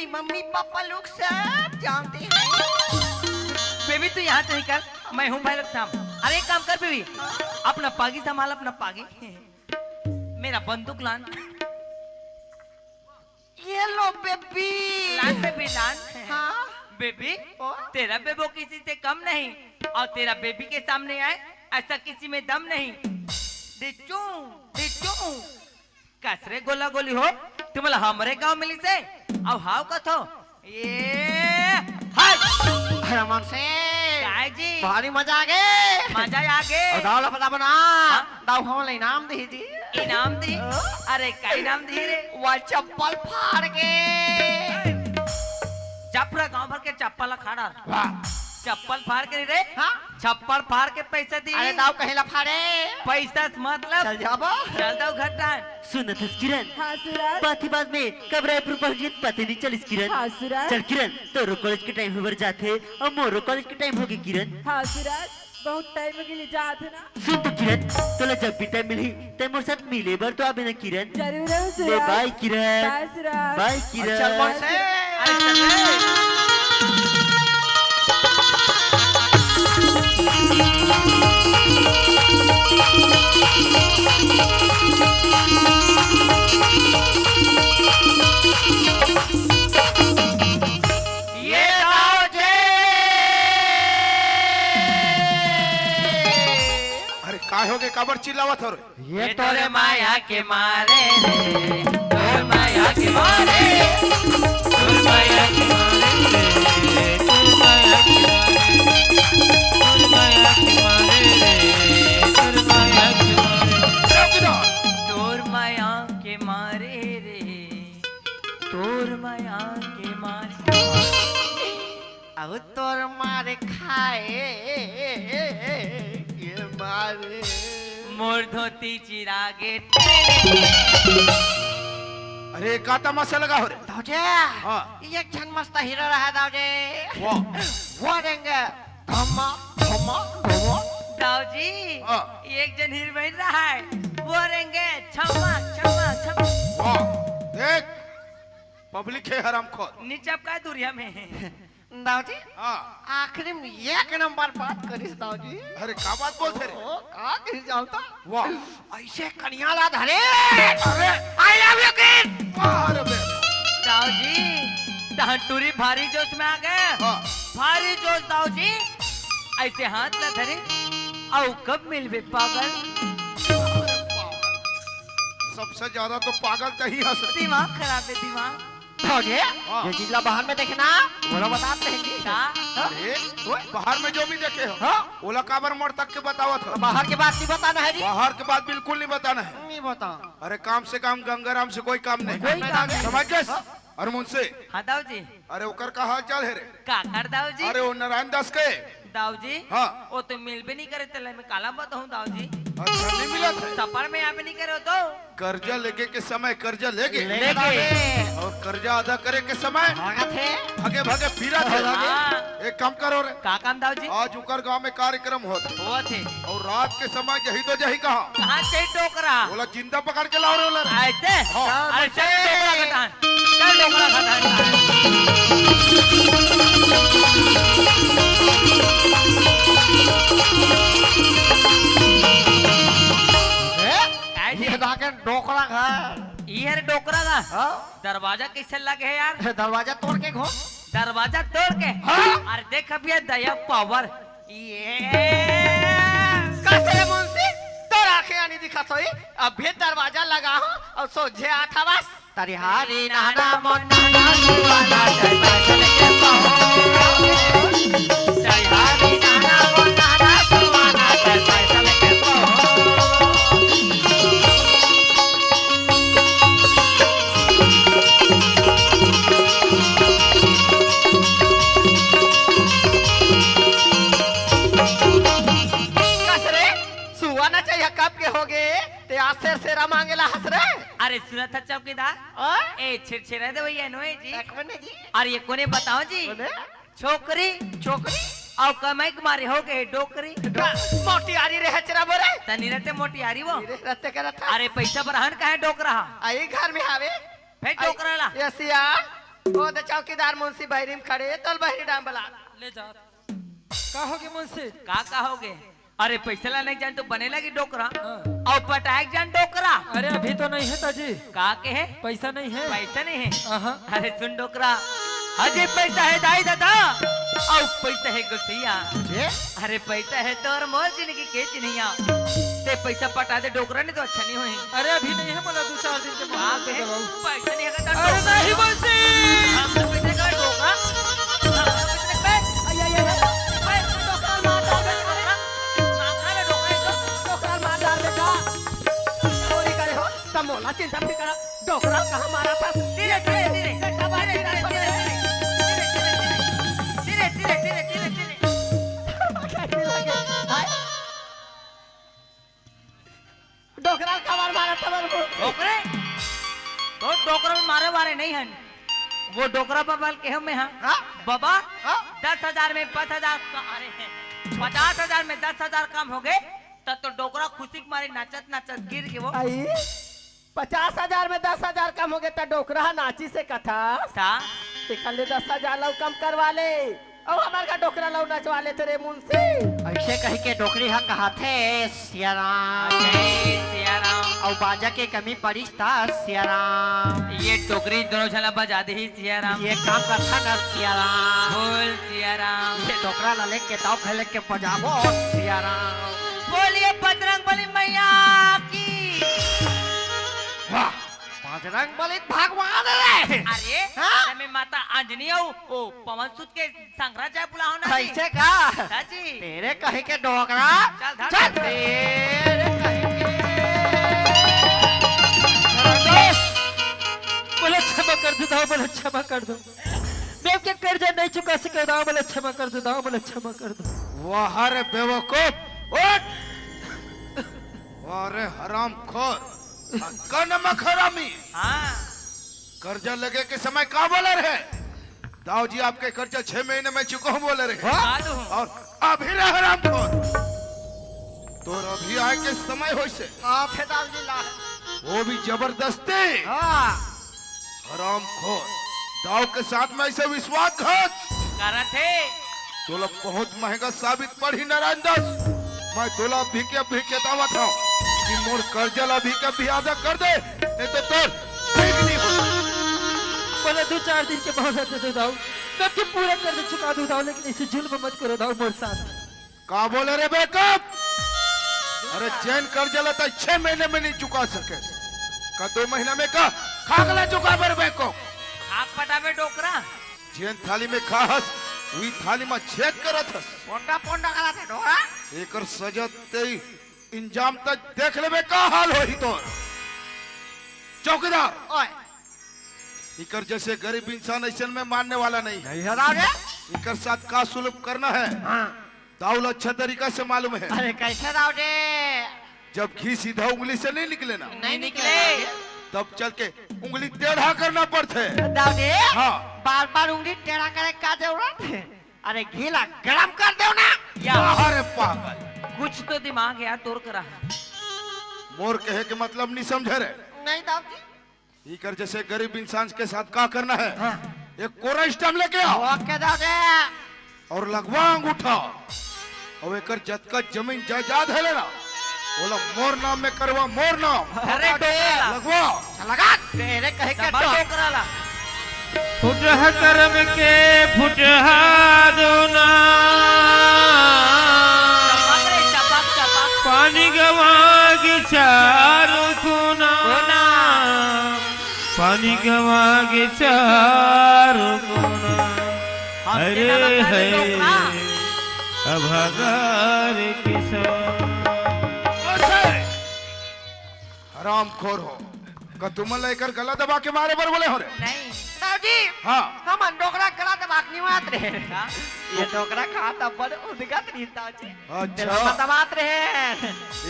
मेरी mummy papa लोग सब जानते हैं। बेबी तू यहाँ से निकल, मैं हूँ भाई लोग शाम। अरे एक काम कर बेबी, अपना पागी संभाल, अपना पागी। मेरा बंदूक लान। ये लो बेबी। लान बेबी लान। हाँ बेबी तेरा बेबो किसी से कम नहीं, और तेरा बेबी के सामने आए ऐसा किसी में दम नहीं। डिचू डिचू कसरे गोला गोली हो तुम्हारा हमारे गांव मिली से अब हाव कथो ये रमन से काय जी भारी मजा आ गए। मजा आ गए। दाव ला पता बना दाव हम ले इनाम दी जी। इनाम दी? अरे का इनाम दी रे? वो चप्पल फाड़ के चपरा गांव भर के चप्पल खाड़ा। चप्पल फाड़ के रे? हाँ चप्पल फाड़ के पैसा दी। अरे दाव कहेला फाड़े पैसा मतलब चल जाबो। चल दो घटा। सुन किरण। हाँ सुराज। बात ही बात में कब रायपुर पहुंच पता नहीं चलिस किरण। हाँ सुराज। चल किरण तोरो कॉलेज के टाइम होवर जाते और मोरो कॉलेज के टाइम होगी किरण। हाँ सुराज बहुत टाइम के लिए जाते ना। सुन तो किरण तोला जब भी टाइम मिली ते मोर साथ मिले बर तो आबे ना किरण। जरूर है ले सुराज। बाय किरण। बाय सुराज। बाय किरण। चल बोल से अरे चल रे। ये दाव जे। अरे काय हो गए काबर चिल्लावत हो रे? ये तोरे माया के मारे रे, तोरे माया के मारे, तोरे माया के मारे रे, तोरे माया के मारे, तोरे माया के मारे रे, तोरे माया के मारे रे, तोरे माया के मारे। अब तोर मारे खाए ये मारे मोर धोती चिरागे। अरे का तमाशा लगा हो रे? दावजे हाँ। ये एक छन मस्त हीरो रहा दावजे। वाह वो देंगे धम्मा धम्मा धम्मा। दाऊ जी हाँ। एक जन हीरोइन रहा है वो रहेंगे छम्मा छम्मा छम्मा। वाह देख पब्लिक है हरामखोर। नीचे अब का दूरिया में है। दावजी हाँ आखिरी में एक नंबर बात करिस दावजी। अरे का बात बोलते रे? ओ का कह जानता वाह ऐसे कन्या ला धरे। अरे आई लव यू किड। अरे बे दाऊ जी टूरी भारी जोश में आ गए। हाँ भारी जोश दाऊ जी ऐसे हाथ न धरे और कब मिलबे पागल। अरे पागल। सबसे ज्यादा तो पागल कहीं हंस रही। दिमाग खराब है दिमाग। दावजी हाँ। ये चीज ला बाहर में देखना बोलो बताते हैं जी। का अरे बाहर में जो भी देखे हो हाँ? ओला काबर मोड़ तक के बतावत हो। बाहर के बात नहीं बताना है जी। बाहर के बात बिल्कुल नहीं बताना है। नहीं बता अरे काम से काम गंगाराम से कोई काम नहीं। कोई काम नहीं। समझ गए? अरे मुझसे हाँ दाऊ जी अरे ओकर का हाल चाल है रे? का कर दाऊ जी। अरे वो नारायण दास के दाऊ जी हाँ वो तो मिलबे नहीं करे तले में काला बताऊं दाऊ जी। अच्छा नहीं मिला था। सफर में यहाँ पे नहीं करे हो तो कर्जा लेके के समय कर्जा लेके लेके और कर्जा अदा करे के समय भागत है। भगे भगे फिरा थे। हाँ। एक काम करो रे का काम दाऊ जी आज उकर गांव में कार्यक्रम होता वो थे और रात के समय यही तो यही कहा कहाँ से टोकरा बोला जिंदा पकड़ के लाओ रे बोला रे। ऐसे हाँ। अरे चल टोकरा खटान चल टोकरा खटान। काय जी ये जाके डोकरा घर। ये रे टोकरा का हाँ? दरवाजा कैसे लगे है यार। दरवाजा तोड़ के घुस। दरवाजा तोड़ के हाँ? अरे देख अभी ये दया पावर ये कैसे मुंशी तोर आंखें आनी दिखा सोई अब भी दरवाजा लगा हो और सोझे आता बस तरिहारी नाना मोना नानी वाला जय बैठल के पाहो। तरिहारी नाना मोना नानी वाला जय बैठल के पाहो। कसरे सुआ ना चाहिए कब के हो गए ते आसेर सेरा मांगेला हंस रे। अरे सुना था चौकीदार ओए ए छिड़छिड़ा दे भैया नोए जी। एक मिनट जी। और ये कोने बताओ जी बोले छोकरी छोकरी और कमाई कुमारी हो गए डोकरी मोटी आरी रे हचरा बोरे तनी रहते मोटी हारी वो। रे रत्ते करत था। अरे पैसा बरहन का है डोक रहा आई घर में आवे फिर डोक रहा यसिया वो तो चौकीदार मुंशी बहरीम खड़े तोल बहरी डाम बला ले जा कहोगे मुझसे का कहोगे? अरे पैसा ला नहीं जान तो बने लगी डोकरा हाँ। और पटाख जान डोकरा अरे अभी तो नहीं है ताजी का के है? पैसा नहीं है पैसा नहीं है। आहा। अरे सुन डोकरा, अजय पैसा है दाई दादा और पैसा है गुसिया। अरे पैसा है तो और मोर जिंदगी के चिन्हिया ते पैसा पटा दे डोकरा नहीं तो अच्छा नहीं होई। अरे अभी नहीं है बोला 2-4 दिन के का बाद के दे दबाऊं। पैसा नहीं है तो अरे नहीं मुझसे हम तो पैसे का डोकरा मोला चिंता भी करा डोकरा कहाँ मारा था धीरे धीरे धीरे डोकरा कहाँ मारा था डोकरे तो डोकरा में मारे वारे नहीं हन वो डोकरा बबल के हम में हाँ बाबा 10,000 में 5,000 अरे 50,000 में 10,000 कम हो गए तब तो डोकरा खुशी के मारे नाचत नाचत गिर के वो 50,000 में 10,000 कम हो गए तो डोकरा नाची से कथा था कल 10,000 लव कम करवा ले और हमारे का डोकरा लव नचवा ले तेरे मुंशी ऐसे कही के डोकरी हा कहा थे सियाराम और बाजा के कमी पड़ी था सियाराम ये टोकरी दोनों झला बजा दे ही सियाराम ये काम करता ना सियाराम बोल सियाराम ये डोकरा ला लेके ताव खेले के बजावो सियाराम बोलिए बजरंगबली मैया की वाह बजरंग बली भगवान रे अरे हाँ? मैं माता अंजनी ओ पवन सुत के संग्राज जाए बुलाओ ना जी। ऐसे का चाची तेरे कहे के डोकरा चल धर। चल तेरे कहे बोले क्षमा कर दो दाओ बोले क्षमा कर दो मैं क्या कर्जा नहीं चुका सके दाओ बोले क्षमा कर दो दाओ बोले क्षमा कर दो वाह रे बेवकूफ उठ अरे हरामखोर का नमक हरामी हाँ कर्जा लगे के समय का बोले रहे दाऊ जी आपके कर्जा 6 महीने में चुका हूँ बोले रहे साधु हूँ। और अभी रे हरामखोर तो अभी आए के समय हो से आप है दाऊ जी ला वो भी जबरदस्ती हाँ हरामखोर दाऊ के साथ में ऐसे विश्वासघात करत है तोला बहुत महंगा साबित पड़ी नारायण दास मैं तोला भी के दावत हूँ कि मोर कर्जा भी के आधा कर दे नहीं तो तोर ठीक नहीं हो बोले 2-4 दिन के बाद दे दो दाओ मैं आपके पूरा कर्ज चुका दूं दाओ लेकिन इसे जुल्म मत करो दाओ मोर साथ का बोले रे बेकअप अरे चैन कर्जा लेता 6 महीने में नहीं चुका सके का 2 महीना में का खागला चुका बर बेको आग पटावे डोकरा चैन थाली में खाहस वही थाली में छेद करत हस पोंडा पोंडा करा थे डोकरा एकर सजते इंजाम तक देख लेबे का हाल होई तो चौकीदार ओए इकर जैसे गरीब इंसान ऐसे में मानने वाला नहीं है नहीं है दाऊ रे इकर साथ का सुलभ करना है हाँ दाऊल अच्छा तरीका से मालूम है अरे कैसे दाऊ रे जब घी सीधा उंगली से नहीं निकले ना नहीं निकले तब चल के उंगली टेढ़ा करना पड़ते दाऊ रे हाँ बार बार उंगली टेढ़ा करे का जरूरत है अरे घीला गरम कर दो ना या अरे पागल कुछ तो दिमाग यार तोड़ करा मोर कहे के मतलब नहीं समझे रे नहीं दाऊ जी इकर जैसे गरीब इंसान के साथ का करना है हाँ एक कोरा स्टैम्प लेके आओ ओके दाऊ रे और लगवा अंगूठा और एकर जतका जमीन जायदाद है ना बोला मोर नाम में करवा मोर नाम अरे डोकरा लगवा लगा तेरे कहे के सब डोकरा ला फुटह करम के फुटहा दोना चपाक रे चपाक चपाक पानी गवा के चारू कोना कोना पानी गवा के चारू कोना हम अरे तेरा लगा है रे डोकरा अभागार किसान हरामखोर हो का तुम लेकर गला दबा के मारे बर बोले हो रे नहीं दाऊ जी हाँ हम डोकरा गला दबाक नहीं मात रहे क्या? ये डोकरा खाता बड़ उदगत नहीं दाऊ जी अच्छा मत बात रहे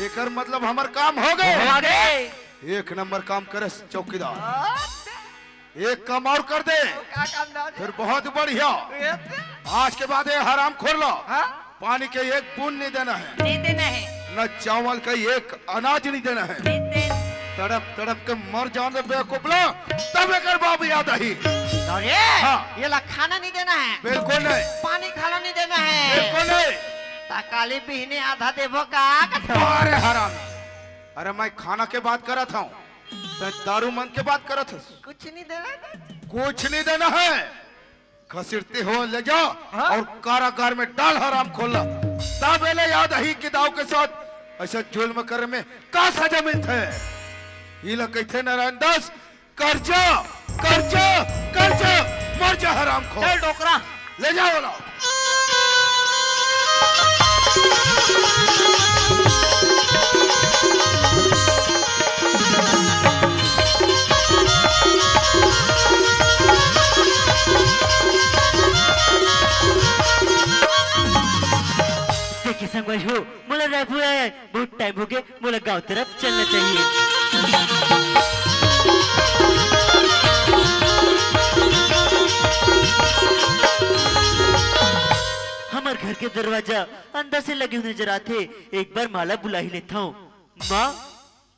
एकर मतलब हमर काम हो गए अरे एक नंबर काम करे चौकीदार एक काम और कर दे क्या काम दाऊ जी फिर बहुत बढ़िया आज के बाद ये हराम खोल लो हाँ पानी के एक बूंद नहीं देना है नहीं देना है न चावल का एक अनाज नहीं देना है नहीं देना तड़प तड़प के मर जान रे बेवकूफला, तब एकर बाप याद आई। अरे हाँ। ये ला खाना नहीं देना है, बिल्कुल नहीं, पानी खाना नहीं देना है, बिल्कुल नहीं। तकाली बिहने आधा देवो का अरे हराम, अरे मैं खाना के बात कर रहा था, तो दारू मन के बात कर रहा था। कुछ नहीं देना है। कुछ नहीं देना है, घसीटते हो ले जाओ और कारागार में डाल, हराम खोलना। तब एले याद आई कि दाव के साथ ऐसा जुल्म करने में का सजा मिलता है। ये लोग कहते नारायण दास, कर्जा कर्जा कर्जा, मर जा हराम खोल। चल डोकरा ले जाओ बोला। देखिए संगवारी हो, मोला रायपुर आया है, बहुत टाइम हो गया, मोला गांव तरफ चलना चाहिए। हमार घर के दरवाजा अंदर से लगे हुए नजर आते, एक बार माला बुला ही लेता हूँ। माँ,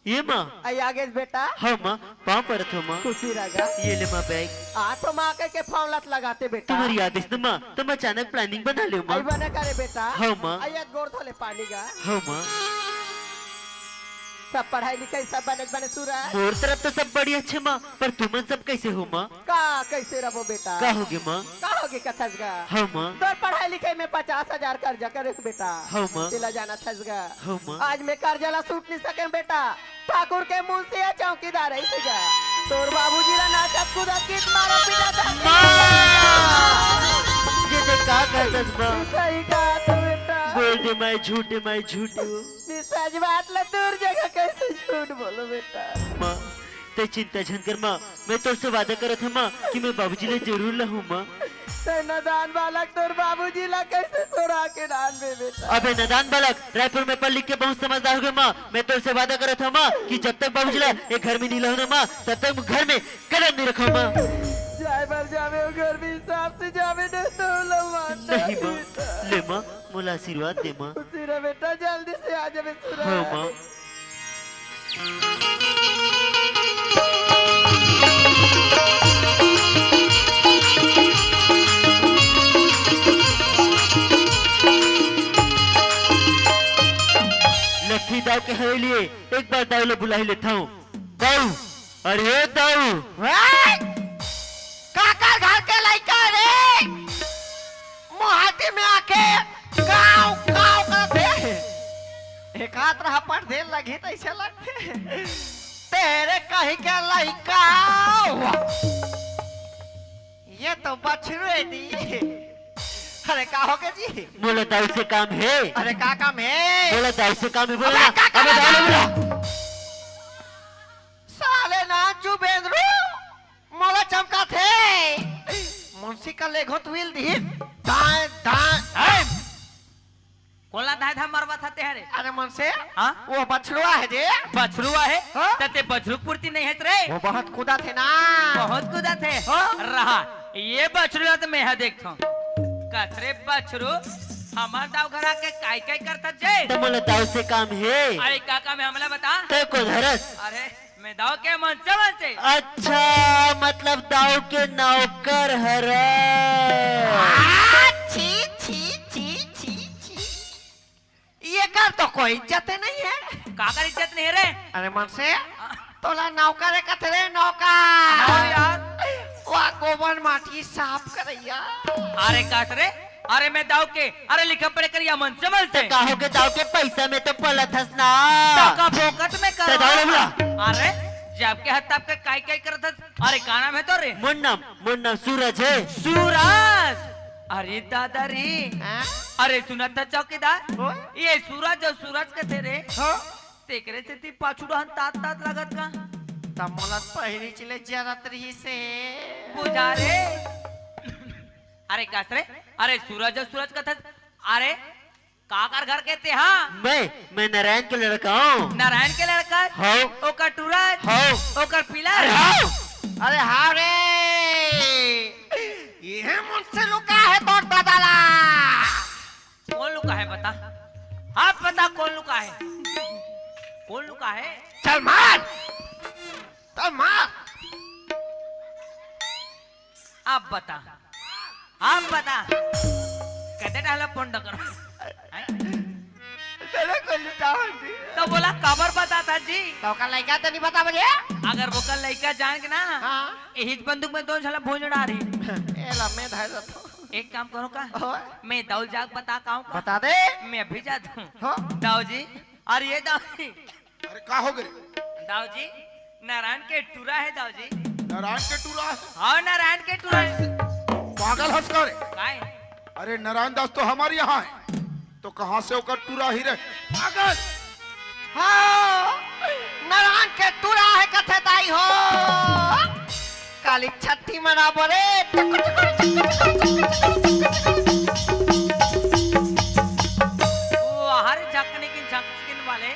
ये माँ। आई आगे बेटा हाँ माँ, पाँव पड़त हो माँ। खुशी रगा ये ले माँ बैग। आ तो माँ के फावलत लगाते बेटा। तुम्हारी आदेश न माँ, तुम अचानक प्लानिंग बना ले माँ। आई बना करे बेटा। हाँ माँ। आई गोर धोले पानी का। हाँ माँ। सब पढ़ाई लिखाई सब बने सूरा। मोर तरफ तो सब बढ़िया अच्छे माँ, पर तुमन सब कैसे हो माँ? का कैसे रहो बेटा? का होगे माँ? का होगे कथसगा? हाँ माँ। तो पढ़ाई लिखाई में 50,000 कर्जा करे बेटा। हाँ माँ। चला जाना थसगा। हाँ माँ। आज में कर्जा ला सूट नहीं सके बेटा। ठाकुर के मुंह से चौकीदार है सीगा। तोर बाबूजी ला नाचत कूदत गीत मारो पीटा। ये देख का कहतस माँ? सही कहा तो बेटा। बोल दे मैं झूठे, मैं झूठे हूँ। सच बात ला दूर जगह कैसे झूठ बोलो बेटा। माँ, ते चिंता झन कर माँ, मैं तो से वादा करत है माँ कि मैं बाबूजी ले जरूर लाऊं माँ। ते नदान बालक तोर बाबूजी ला कैसे सोरा के डाल में बेटा। अबे नदान बालक, रायपुर में पढ़ लिख के बहुत समझदार हो गए माँ। मैं तो से वादा करत हूँ माँ कि जब तक बाबूजी ला एक घर में नहीं लाऊं ना माँ, तब तक घर में कदम नहीं रखूं माँ। जाए पर जावे घर में हिसाब से जावे न तो लवा। नहीं माँ, ले माँ, मोला आशीर्वाद दे माँ। तेरा बेटा जल्दी से आ जावे सुरा। हाँ माँ। लट्ठी दाव के हवेली एक बार दाव ले बुला ही लेता हूँ। दाऊ, अरे दाऊ, काका घर के लड़का रे मोहाती में आके गाँव गाँव करते एक हाथ रहा पर देर लगी तो ऐसे लगते तेरे कहीं के लड़का ये तो बछड़े दी। अरे का हो गया जी? मोला दाऊ से काम है। अरे का काम है? मोला दाऊ से काम है, बोला अबे ना। काका अबे दाऊ ले बोला। साले ना जुबेंद्रू मोला चमका थे मुंशी का ले घोट विल दी दाएं दाएं। कोला धाय धाय मरवा था तेरे। अरे मुंशी हाँ? वो बछड़ुआ है जे। बछरुआ है? हाँ? तते बछरुक पूर्ति नहीं है रे। वो बहुत कूदा थे ना। बहुत कूदा थे। हाँ? रहा ये बछरुआ तो मैं देखता हूँ। कसरे बछरू हमार दाव घर आके काय काय करता जे। तो मोला दाऊ से काम है। अरे काका में हमला बता। ते को धरस। अरे मैं दाव के मन से अच्छा, मतलब दाऊ के नौकर हरा। छी छी छी छी छी ये कर तो कोई इज्जत नहीं है। काका इज्जत नहीं है रे। अरे मुंशी तोला नौकर है कथरे हाँ नौकर यार। वह गोबर माटी साफ करैया। अरे कसरे, अरे मैं दाव के अरे लिखा पढ़े कर या मन से काहो के दाऊ के पैसा में तो पलत हस ना। टाका फोकट में कर। ते दाऊ ले बोला। अरे जब के हद तक के काय काय करता। अरे का नाम है तो रे? मुन्ना सूरज है। सूरज। अरे दादा रे। हाँ? अरे सुना था चौकीदार ओए? ये सूरज और सूरज के थे रे। हाँ? तेकरे से ती पाछू रहन तात तात लगत का तमोलत पहिरी चले जरत रही से बुझा रे। अरे कसरे, अरे सूरज और सूरज का था। अरे काकर घर के थे? हाँ मैं नारायण के लड़का हूँ। नारायण के लड़का। हाँ। ओकर टूरज। हाँ। ओकर पिला। अरे हाँ रे ये मुझसे लुका है तो दादाला। कौन लुका है बता? हाँ पता कौन लुका है? कौन लुका है? चल मार तो मार। आप बता कहते डाला फोन करो तेरे को लुटाओ जी। तो बोला खबर बताता जी। तो का लड़का तो नहीं बता मुझे। अगर वो कल लड़का जान के ना हाँ। यही बंदूक में 2 झला भोज उड़ा रही। ए ला मैं धाय तो। एक काम करो का ओए, मैं दाऊ जाग बताता हूँ बता दे। मैं अभी जाता हूँ। हाँ। दाऊ जी अरे ये दाऊ जी अरे का हो गए? दाऊ जी नारायण के टूरा है दाऊ जी। नारायण के टूरा है? हाँ नारायण के टूरा है। पागल हंस कर। काय अरे नारायण दास तो हमारे यहाँ है, तो कहाँ से होकर टूरा ही रहे? पागल। हाँ, नारायण के टूरा है कथे दाई हो। काली छठी मना बोले। वो हर झकने की झकन वाले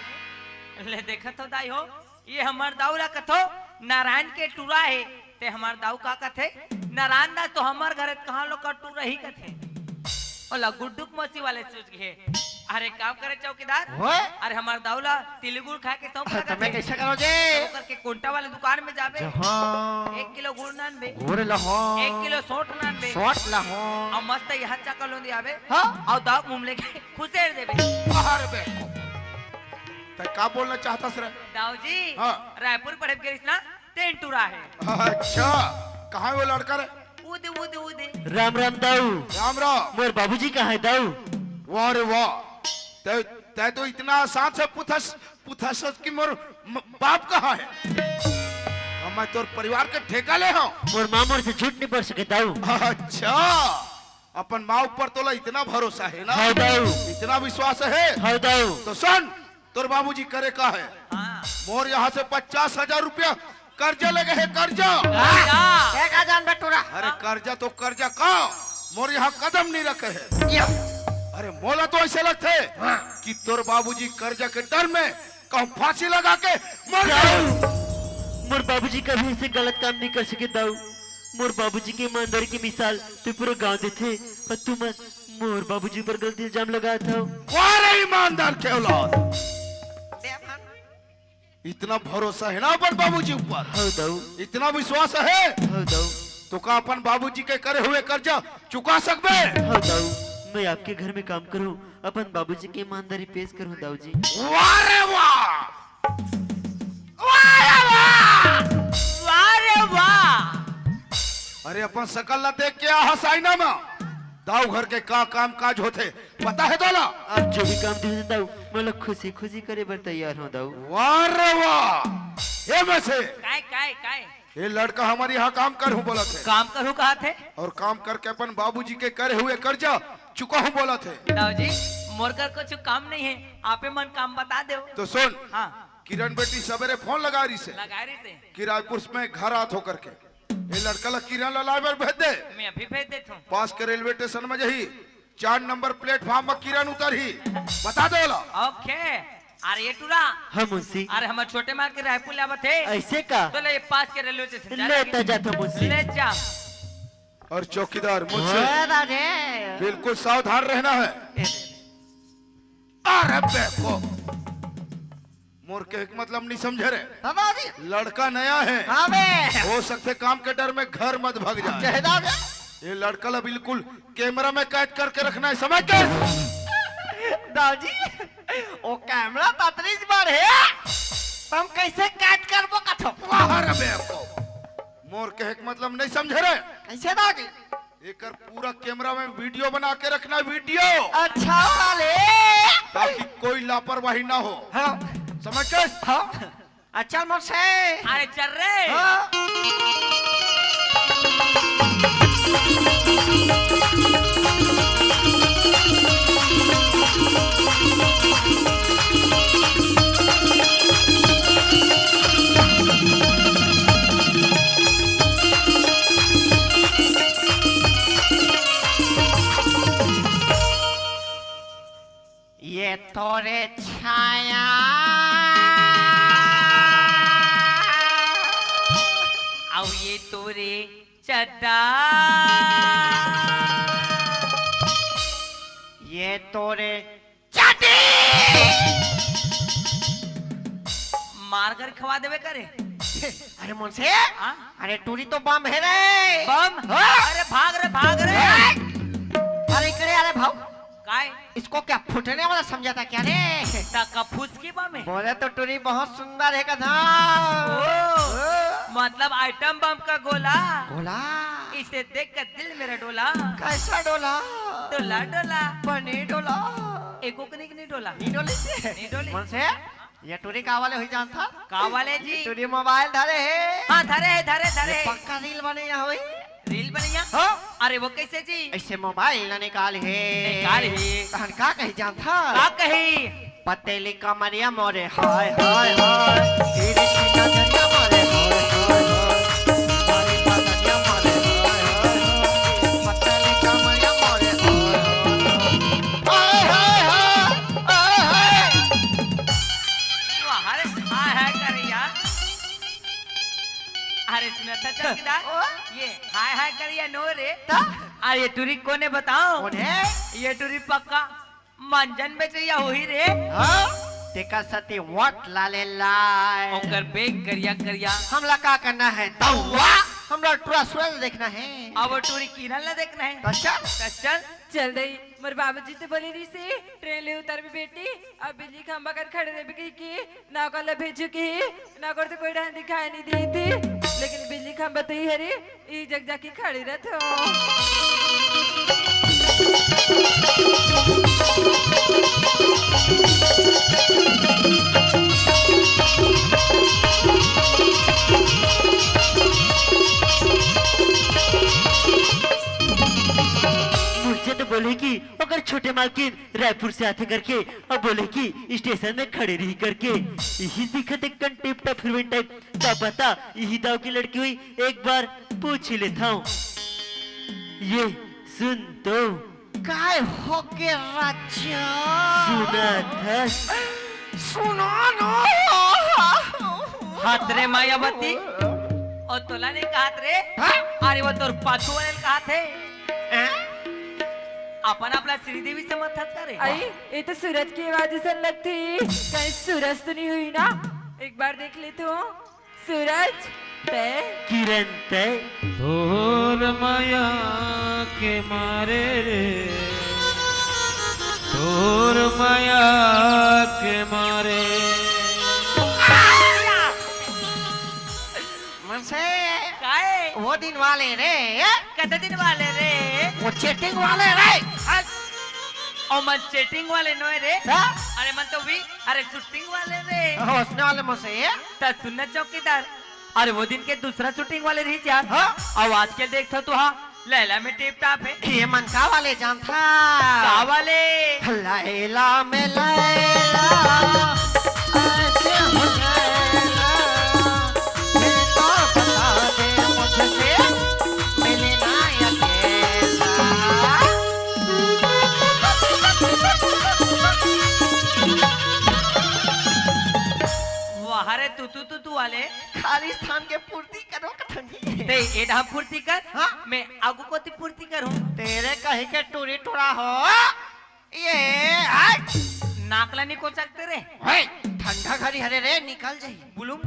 ले देखा तो दाई हो ये हमार दाऊ ला कथो नारायण के टूरा है ते हमार दाऊ का कथे नारायण दास तो हमार घर कहाँ लोग का टूरा ही कथे ओला गुड्डुक मसी वाले सोच गए। अरे काम करे चौकीदार ओए, अरे हमार दाऊला तिलगुड़ खा के सौंप तो मैं कैसे करो जे? करके कोंटा वाले दुकान में जाबे हाँ। 1 किलो गुड़ नान बे घोरे लहो। 1 किलो सोट नान बे शॉट लहो। और मस्त यहाँ चक्कर लोंदी आबे हाँ। और दाऊ मुंह लेके खुशेर देबे। बाहर बे। तो क्या बोलना चाहता सर? दाऊ जी हाँ। रायपुर पढ़े गए ना तेन टूरा है। अच्छा, कहाँ है वो लड़का रे? उदे उदे उदे राम राम दाऊ। राम राम। मोर बाबूजी कहाँ है दाऊ? वाह रे वाह, तै तो इतना आसान से पुथस कि मोर बाप कहाँ है? अब मैं तोर परिवार के ठेका ले हूँ। मोर माँ मोर से झूठ नहीं पड़ सके दाऊ। अच्छा, अपन माँ ऊपर तोला इतना भरोसा है ना? हाँ दाऊ। इतना विश्वास है? हाँ दाऊ। तो सुन, तोर बाबूजी करे का है? हाँ मोर यहाँ से 50,000 रुपया कर्जा लगे है, कर्जा। राजा एक आजान बे टूरा। अरे कर्जा तो कर्जा का, मोर यहाँ कदम नहीं रखे है। यो। अरे मोला तो ऐसे लगते है कि तोर बाबूजी कर्जा के डर में कहूँ फांसी लगा के मर जाओ। मोर बाबूजी कभी ऐसे गलत काम नहीं कर सके दाऊ। मोर बाबूजी के ईमानदारी की मिसाल तो पूरे गांव देते और तुम मोर बाबूजी पर गलत इल्जाम लगाया था। वाह रे ईमानदार के औलाद, इतना भरोसा है ना अपन बाबूजी ऊपर? हाँ दाऊ। इतना विश्वास है हाँ दाऊ। तो का अपन बाबूजी के करे हुए कर्जा चुका सकबे? हाँ दाऊ, मैं आपके घर में काम करूं, अपन बाबूजी की ईमानदारी पेश करूं दाऊ जी। वाह रे वाह, वाह रे वाह। अरे अपन सकल ला देख के हंसाई ना माँ। दाऊ घर के का काम काज होते पता है तोला? आप जो भी काम दिए दाऊ, मैं लोग खुशी खुशी करे बर तैयार हूँ दाऊ। वाह रे वाह, ये में से काय ये लड़का हमारे यहाँ काम कर हूँ बोला थे, काम करूँ कहा थे और काम करके अपन बाबूजी के करे हुए कर्जा चुका हूँ बोला थे। दाऊ जी मोरकर कुछ काम नहीं है आपे मन काम बता दो। तो सुन, हाँ किरण बेटी सवेरे फोन लगा रही से लगा रही से कि रायपुर में घर आत होकर के ये लड़का ला किरण ला लाइबर भेज दे। मैं अभी भेज देता हूँ। पास के रेलवे स्टेशन में जही 4 नंबर प्लेटफॉर्म में किरण उतर ही बता दो ला। ओके अरे ये टूरा हाँ मुंशी, अरे हमारे छोटे मार के रायपुर लावा थे ऐसे का तो ले पास के रेलवे स्टेशन जा लेता जाता मुंशी। ले जा। और चौकीदार मुझसे ओए दादे। बिल्कुल सावधान रहना है। अरे बेको, मोर के एक मतलब नहीं समझे रे। दादी। लड़का नया है, हाँ बे। हो सकते काम के डर में घर मत भाग जाए। कह दादे। ये लड़का ला बिल्कुल कैमरा में कैद करके रखना है, समझ के? दादी, ओ कैमरा 35 बार है। तुम कैसे कैद करबो कथो? बाहर बेको, मोर के एक मतलब नहीं समझे रे। कैसे दादी? एकर पूरा कैमरा में वीडियो बना के रखना, वीडियो, अच्छा वाले। ताकि कोई लापरवाही ना हो, हाँ। समझ के? हाँ। अच्छा मुझसे। अरे चल रे हाँ। ये तोरे छाया अब ये तोरे चड्डा ये तोरे चाटी मार कर खवा देवे करे अरे मुझसे हाँ? अरे टूरी तो बम है रे बम हाँ? अरे भाग रे अरे इकडे अरे भाऊ काय इसको क्या फुटने वाला समझा था क्या रे टका फुसकी बम है बोले तो टूरी बहुत सुंदर है कथा मतलब आइटम बम का गोला बोला इसे देख कर दिल मेरा डोला कैसा डोला डोला डोला बने डोला एको कने नहीं डोला नहीं डोले नहीं डोले। मुझसे ये टूरी का वाले हुई जान था का वाले जी टूरी मोबाइल धरे है हाँ धरे पक्का रील बने यहाँ हुई रील बनिया हाँ अरे वो कैसे जी ऐसे मोबाइल न निकाल है निकाल है। तहन का कही जान था का कही पतेली कमरिया मोरे हाय हाय हाय तेरे की नजरिया मोरे हाय हाय हाय तारी पतनिया मोरे हाय हाय हाय पतेली कमरिया मोरे हाय हाय हाय अरे हाय करिया अरे सुना था चौकीदार ये हाय करिया नो रे अरे टूरी कोने बताओ कोने ये टूरी पक्का मंजन बेचैया हुई रे हाँ तेका सती व्हाट लाले लाए ओकर बेग करिया हमला का करना है दवा हमरा टूरा सूरज देखना है अब वो टूरी किरण ला देखना है अच्छा तो चल चल दई मोर बाबूजी तो बोली रही से ट्रेन ले उतर भी बेटी अब बिजली खंबा कर खड़े रह भी की नौकर ला भेजू की नौकर तो कोई ढंग दिखाई नहीं दी थी लेकिन बिजली खंबा तो ही हरी ई जग जाके खड़ी रहते हो मुझसे तो बोले कि अगर छोटे मालकिन रायपुर से आते करके और बोले कि स्टेशन में खड़े रही करके यही दिखत एक टिप टॉप हीरोइन टाइप का बता यही दाव की लड़की हुई एक बार पूछ ही लेता हूँ ये सुन तो काय हो के राजा सुना था सुनो ना हाथ रे मायावती और तोला ने कहा रे अरे वो तोर पाछू वाले ने कहा थे अपन अपना श्रीदेवी से मत हंस करे आई ये तो सूरज की आवाज ऐसा लगती कहीं सूरज तो नहीं हुई ना एक बार देख ले तो सूरज तय किरण तय तोर माया के मारे रे तोर माया के मारे मुझसे काहे वो दिन वाले रे कते दिन वाले रे वो चैटिंग वाले रे और मन चैटिंग वाले नो रे हाँ? अरे मन तो भी अरे शूटिंग वाले रे हंसने वाले मुझसे तो सुनना चौकीदार अरे वो दिन के दूसरा शूटिंग वाले रही यार हाँ? और आज के देखो तो हाँ लैला में टेप टाप है ये मन का वाले जान था का वाले लैला में लैला ऐसे हो लैला ये तो बता दे मुझसे मिलना अकेला वाह रे तू वाले खाली स्थान के पूर्ति करो कथनी ते एडा पूर्ति कर हाँ? मैं आगू को ती पूर्ति करूं तेरे कहे के टूरी टूरा हो ये हट नाकला नहीं को सकते रे है ठंडा घड़ी हरे रे निकल जाई बुलुम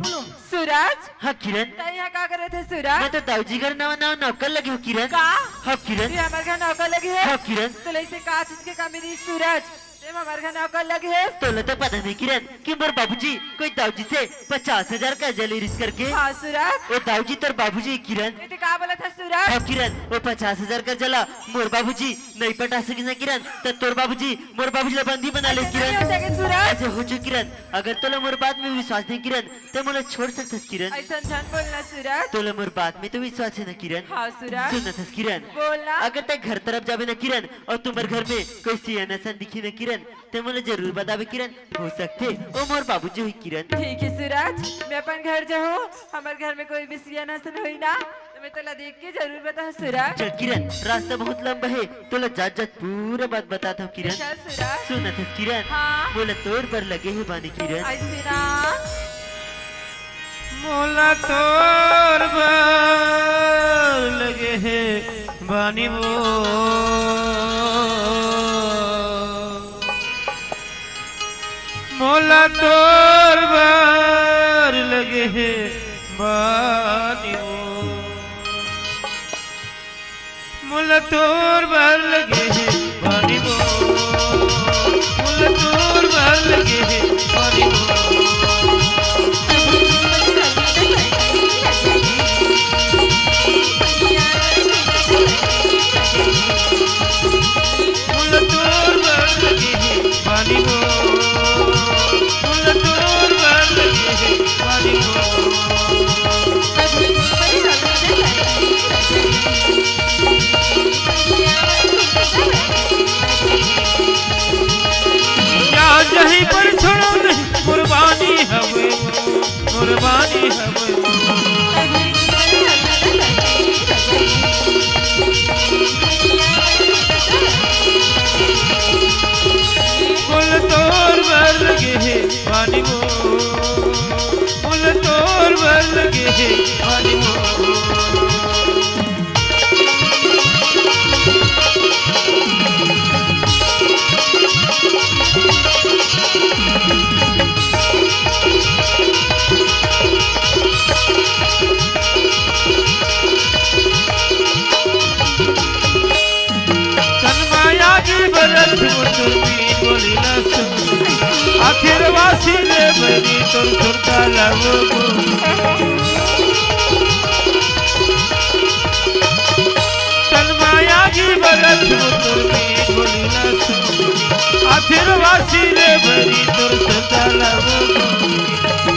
सूरज हाँ किरण तय यहाँ का करे थे सूरज मैं तो दाऊजी घर नवा नवा नौकर लगे हो किरण का हाँ किरण ये हमारे घर नौकर लगी है हाँ किरण तो ऐसे का चीज के कमी नहीं सूरज ये हमारे घर नौकर लगी है तोला तो पता नहीं किरण कि मोर बाबूजी कोई दाऊजी से 50,000 का जली रिस करके हाँ सूरज ओ दाऊजी तर बाबूजी किरण ये तो का बोला था सूरज हाँ किरण वो 50,000 का जला मोर बाबूजी नहीं पटा सकी ना किरण तो तोर बाबूजी मोर बाबूजी ला बंदी बना ले ऐसे नहीं किरण हो सके सूरज ऐसे हो चुकी किरण अगर तोला मोर बात में विश्वास नहीं किरण तो मोला छोड़ सकतस किरण ऐसा झन बोलना सूरज तोला मोर बात में तो विश्वास है ना किरण हाँ सूरज सुन थस किरण बोलना अगर तक घर तरफ जावे ना किरण और तुम्हारे घर में कोई सियाना सन दिखी ना किरण तो मुझे जरूर बतावे किरण हो सकते ओ मोर बाबूजी हुई किरण ठीक है सूरज मैं अपन घर जाऊँ हमारे घर में कोई भी सिया नसन हुई ना तो मैं तोला देख के जरूर बता सूरज चल किरण रास्ता बहुत लंबा है तोला जात जात पूरा बात बताता हूँ किरण चल सूरज सुन थस किरण हाँ बोला तोर पर लगे है बानी किरण ऐसे ना मोला तोर बार लगे है बानी वो मोला तोर बार लगे है बानी वो मुल तोर भर लगे है बानी वो मुल तोर भर लगे है बानी वो मुल तोर भर लगे है बानी वो मुल तोर भर लगे है बानी वो जहीं पर छोड़ो नहीं कुर्बानी हवे कुर्बानी हवे मुल तोर भर लगे है पानी वो मुल तोर भर लगे है पानी वो आखिर वासी ले बनी तुर सुरता लगो तन्माया की बरत तुर बोली ना आखिर वासी ले बनी तुर सुरता लगो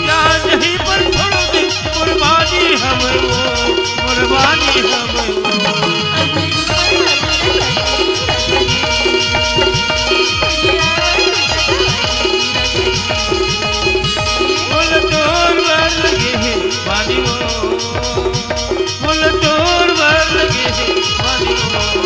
यहाँ नहीं पर छोड़ो दे कुर्बानी हमें वो कुर्बानी हमें वो मुल तोर भर लगे है पानी वो मुल तोर भर लगे है पानी वो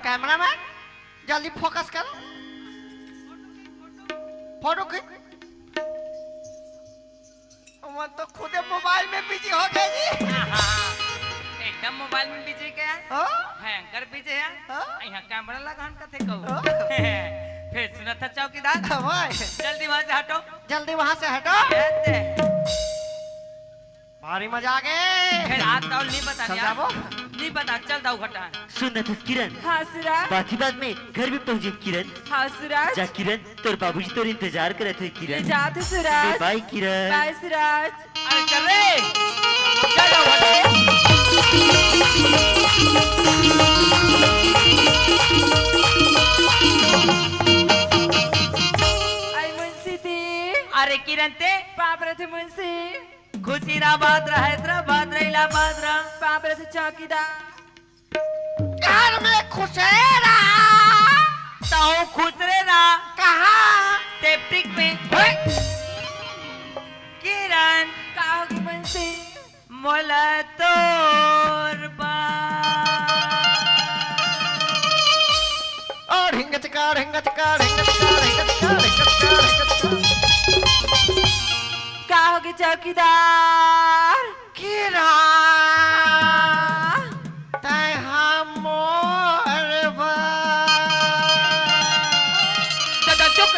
कैमरामैन जल्दी फोकस करो फोटो खींच मैं तो खुद मोबाइल में बिजी हो गई जी एकदम मोबाइल में बिजी क्या भयंकर बिजी है यहाँ कैमरा लगान का थे कहूँ फिर सुना था चौकीदार जल्दी वहाँ से हटो जल्दी वहाँ से हटो भारी मजा आ गए फिर हाथ ताल नहीं बता नहीं बता चल दाऊ घटा सुन था किरण हाँ सुराज बाकी बात में घर भी पहुंचे किरण हाँ सुराज जा किरण तोर बाबूजी तोर इंतजार करे थे किरण जाते सुराज बाय किरण बाय सुराज अरे चल रे चल दाऊ घटा आई मुंशी थी अरे किरण ते पाप रहे थे मुंशी खुशी हैदराबाद इलाहाबाद पाप रहे थे चौकीदार घर में खुशेरा तो खुश रे ना कहाँ सेप्टिक में किरण का होगी मुंशी मोला तोर और हिंग चका का होगी चौकीदार किरा तय हम मोर चुप